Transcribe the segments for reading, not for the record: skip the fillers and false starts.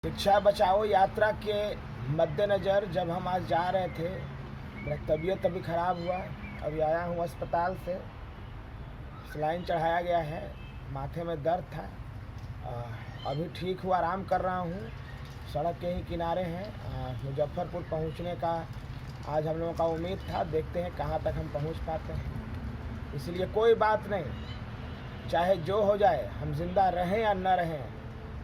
शिक्षा बचाओ यात्रा के मद्देनज़र जब हम आज जा रहे थे, मेरा तबीयत अभी ख़राब हुआ। अभी आया हूँ अस्पताल से, सलाइन चढ़ाया गया है, माथे में दर्द था। अभी ठीक हुआ, आराम कर रहा हूँ। सड़क के ही किनारे हैं। मुजफ्फरपुर पहुँचने का आज हम लोगों का उम्मीद था, देखते हैं कहाँ तक हम पहुँच पाते हैं। इसलिए कोई बात नहीं, चाहे जो हो जाए, हम जिंदा रहें या न रहें,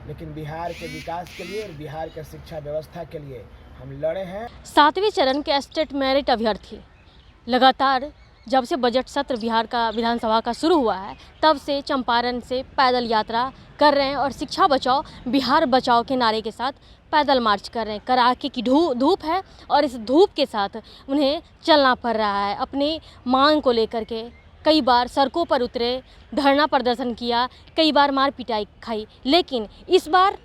लेकिन बिहार के विकास के लिए और बिहार के शिक्षा व्यवस्था के लिए हम लड़े हैं। 7वें चरण के स्टेट मेरिट अभ्यर्थी लगातार जब से बजट सत्र बिहार का विधानसभा का शुरू हुआ है, तब से चंपारण से पैदल यात्रा कर रहे हैं और शिक्षा बचाओ बिहार बचाओ के नारे के साथ पैदल मार्च कर रहे हैं। कड़ाके की धूप है और इस धूप के साथ उन्हें चलना पड़ रहा है। अपनी मांग को लेकर के कई बार सड़कों पर उतरे, धरना प्रदर्शन किया, कई बार मार पिटाई खाई, लेकिन इस बार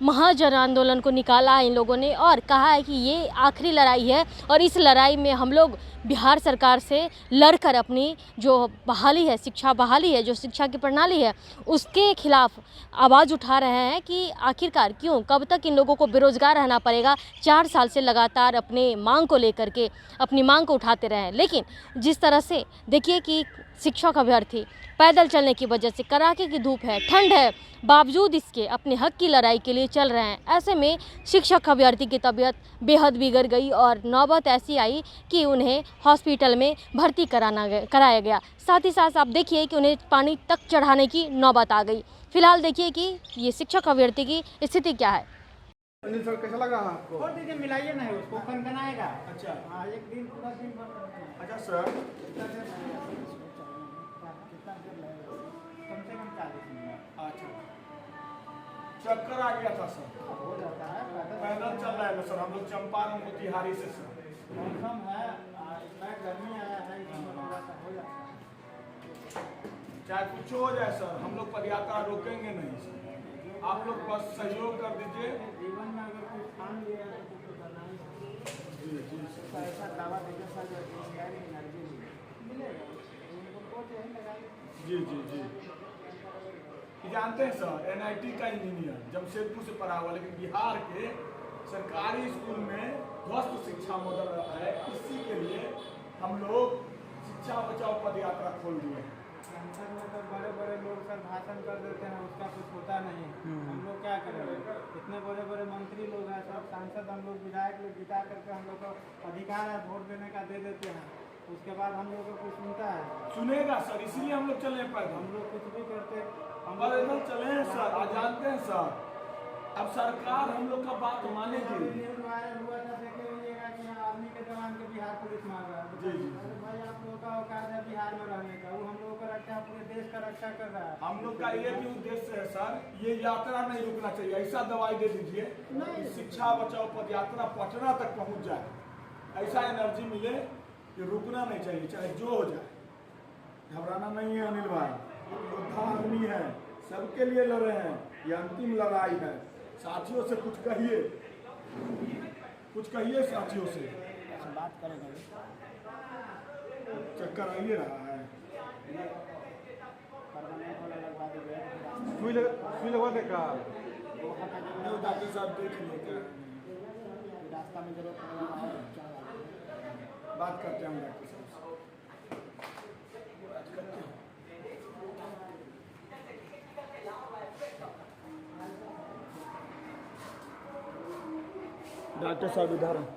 महाजन आंदोलन को निकाला है इन लोगों ने और कहा है कि ये आखिरी लड़ाई है और इस लड़ाई में हम लोग बिहार सरकार से लड़कर अपनी जो बहाली है, शिक्षा बहाली है, जो शिक्षा की प्रणाली है, उसके खिलाफ आवाज़ उठा रहे हैं कि आखिरकार क्यों, कब तक इन लोगों को बेरोजगार रहना पड़ेगा। 4 साल से लगातार अपने मांग को लेकर के अपनी मांग को उठाते रहे हैं, लेकिन जिस तरह से देखिए कि शिक्षक अभ्यर्थी पैदल चलने की वजह से, कड़ाके की धूप है, ठंड है, बावजूद इसके अपने हक की लड़ाई के लिए चल रहे हैं। ऐसे में शिक्षक अभ्यर्थी की तबीयत बेहद बिगड़ गई और नौबत ऐसी आई कि उन्हें हॉस्पिटल में भर्ती कराया गया। साथ ही साथ आप देखिए कि उन्हें पानी तक चढ़ाने की नौबत आ गई। फिलहाल देखिए कि ये शिक्षक अभ्यर्थी की स्थिति क्या है। अनिल सर, कैसा लगा आपको? छोड़ दीजिए, मिलाइए नहीं, उसको खनखनाएगा। अच्छा। हाँ, एक दिन पूरा दिन भर। अच्छा सर, कितना देर लगेगा? कम से कम 40 मिनट। अच्छा, चक्कर आ गया था सर। हो जाता है पैदल चल रहा है सर, हम लोग चंपारण मोतिहारी से सर। मौसम है, इतना गर्मी आया है, इसमें थोड़ा सा हो जाता है। चाहे कुछ हो जाए सर, हम लोग पदयात्रा रोकेंगे नहीं सर। आप लोग बस सहयोग कर दीजिए। जीवन में अगर कुछ ठान लिया है तो कुछ करना ही है। जी सर। तो ऐसा दावा देकर सर जो एनर्जी मिलेगा, उनको वोट यही लगाएंगे। जी ये जानते हैं सर, NIT का इंजीनियर जमशेदपुर से पढ़ा हुआ, लेकिन बिहार के सरकारी स्कूल में ध्वस्त शिक्षा मॉडल है। इसी के लिए हम लोग शिक्षा बचाओ पदयात्रा खोल दिए हैं। संसद में तो बड़े बड़े लोग सर भाषण कर देते हैं, उसका कुछ होता नहीं। हम लोग क्या करेंगे? इतने बड़े बड़े मंत्री लोग हैं, सब सांसद, हम लोग विधायक लोग जिता करके हम लोग को अधिकार है वोट देने का, दे देते हैं। उसके बाद हम लोग को कुछ सुनता है? सुनेगा सर, इसीलिए हम लोग चले पैदल। हम लोग कुछ भी करते, हम पैदल चले हैं सर। आज जानते हैं सर, अब सरकार हम लोग का बात मानेगी। न्यूज़ वायरल हुआ था, देखे होइएगा कि यहाँ आर्मी के जवान के बिहार पुलिस मार रहा है। जी। अरे भाई, आप लोगों का औकात है बिहार में रहने का? वो हम लोगों का रक्षा, पूरे देश का रक्षा कर रहा है। हम लोग का ये भी उद्देश्य है सर, ये यात्रा नहीं रुकना चाहिए। ऐसा दवाई दे दीजिए कि शिक्षा बचाओ पद यात्रा पटना तक पहुंच जाए। ऐसा एनर्जी मिले कि रुकना नहीं चाहिए, चाहे जो हो जाए। घबराना नहीं है अनिल भाई, योद्धा आदमी है, सबके लिए लड़ रहे हैं। ये अंतिम लड़ाई है। साथियों से कुछ कहिए साथियों से। बात करेंगे। चक्कर आइए रहा है। परमानेंट वाला लगवा देंगे। सुई लगवा दे का डॉक्टर साहब देख लेते हैं, रास्ता में जरूरत पड़ेगा। बात करते हैं डॉक्टर साहब से। बात करते हैं। डॉक्टर साहब इधर हैं।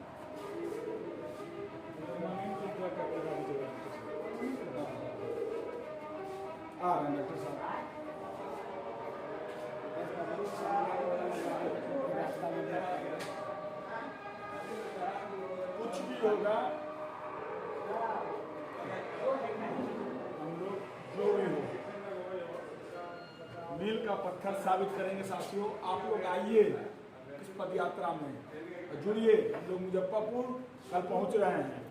आ रहे हैं डॉक्टर साहब। कुछ भी होगा, हम लोग जो भी हो मील का पत्थर साबित करेंगे साथियों। आप लोग आइए इस पदयात्रा में जुड़िए। हम लोग मुजफ्फरपुर कल पहुंच रहे हैं।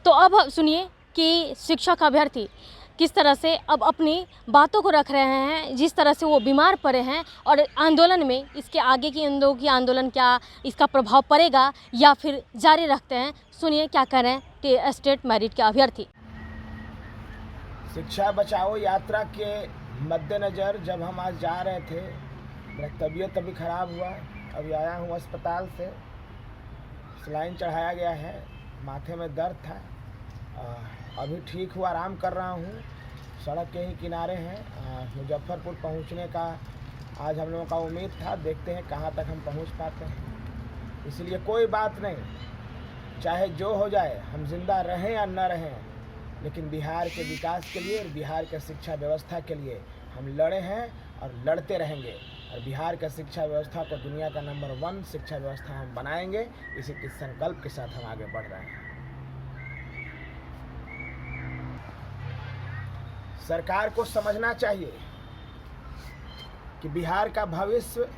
तो अब सुनिए कि शिक्षक अभ्यर्थी किस तरह से अब अपनी बातों को रख रहे हैं, जिस तरह से वो बीमार पड़े हैं और आंदोलन में इसके आगे की इन लोगों की आंदोलन क्या इसका प्रभाव पड़ेगा या फिर जारी रखते हैं। सुनिए क्या कह रहे हैं स्टेट मेरिट के अभ्यर्थी। शिक्षा बचाओ यात्रा के मद्देनज़र जब हम आज जा रहे थे, मेरा तबीयत अभी ख़राब हुआ, अभी आया हूँ अस्पताल से, सलाइन चढ़ाया गया है, माथे में दर्द था, अभी ठीक हुआ, आराम कर रहा हूँ। सड़क के ही किनारे हैं। मुजफ्फरपुर पहुँचने का आज हम लोगों का उम्मीद था, देखते हैं कहाँ तक हम पहुँच पाते हैं। इसलिए कोई बात नहीं, चाहे जो हो जाए, हम जिंदा रहें या न रहें, लेकिन बिहार के विकास के लिए और बिहार के शिक्षा व्यवस्था के लिए हम लड़े हैं और लड़ते रहेंगे। और बिहार का शिक्षा व्यवस्था को दुनिया का नंबर 1 शिक्षा व्यवस्था हम बनाएंगे। इसी के संकल्प के साथ हम आगे बढ़ रहे हैं। सरकार को समझना चाहिए कि बिहार का भविष्य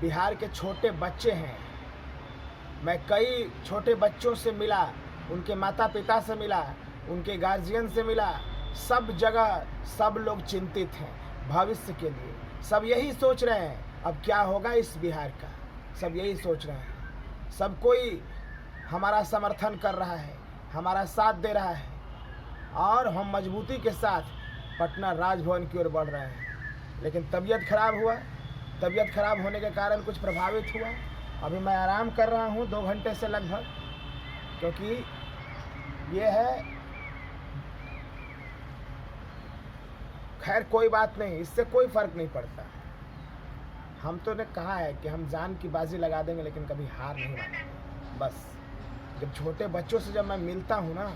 बिहार के छोटे बच्चे हैं। मैं कई छोटे बच्चों से मिला, उनके माता पिता से मिला, उनके गार्जियन से मिला, सब जगह सब लोग चिंतित हैं भविष्य के लिए। सब यही सोच रहे हैं अब क्या होगा इस बिहार का, सब यही सोच रहे हैं। सब कोई हमारा समर्थन कर रहा है, हमारा साथ दे रहा है और हम मजबूती के साथ पटना राजभवन की ओर बढ़ रहे हैं। लेकिन तबीयत खराब हुआ, तबीयत खराब होने के कारण कुछ प्रभावित हुआ। अभी मैं आराम कर रहा हूँ 2 घंटे से लगभग, क्योंकि ये है। खैर कोई बात नहीं, इससे कोई फर्क नहीं पड़ता। हम तो ने कहा है कि हम जान की बाजी लगा देंगे, लेकिन कभी हार नहीं मानेंगे। बस जब छोटे बच्चों से जब मैं मिलता हूँ ना,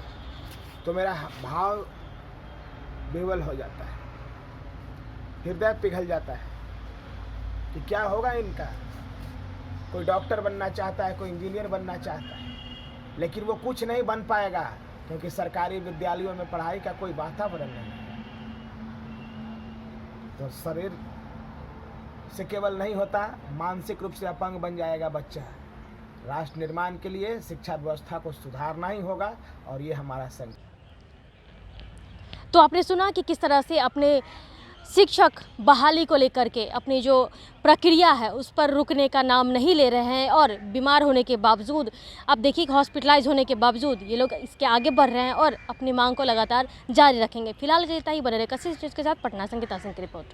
तो मेरा भाव विवल हो जाता है, हृदय पिघल जाता है कि क्या होगा इनका। कोई डॉक्टर बनना चाहता है, कोई इंजीनियर बनना चाहता है, लेकिन वो कुछ नहीं बन पाएगा, क्योंकि सरकारी विद्यालयों में पढ़ाई का कोई वातावरण नहीं है। तो शरीर से केवल नहीं होता, मानसिक रूप से अपंग बन जाएगा बच्चा। राष्ट्र निर्माण के लिए शिक्षा व्यवस्था को सुधारना ही होगा, और ये हमारा संकल्प। तो आपने सुना कि किस तरह से अपने शिक्षक बहाली को लेकर के अपनी जो प्रक्रिया है उस पर रुकने का नाम नहीं ले रहे हैं, और बीमार होने के बावजूद, अब देखिए हॉस्पिटलाइज होने के बावजूद ये लोग इसके आगे बढ़ रहे हैं और अपनी मांग को लगातार जारी रखेंगे। फिलहाल इतना ही, बने रहे कशिश के साथ। पटना संगीता सिंह की रिपोर्ट।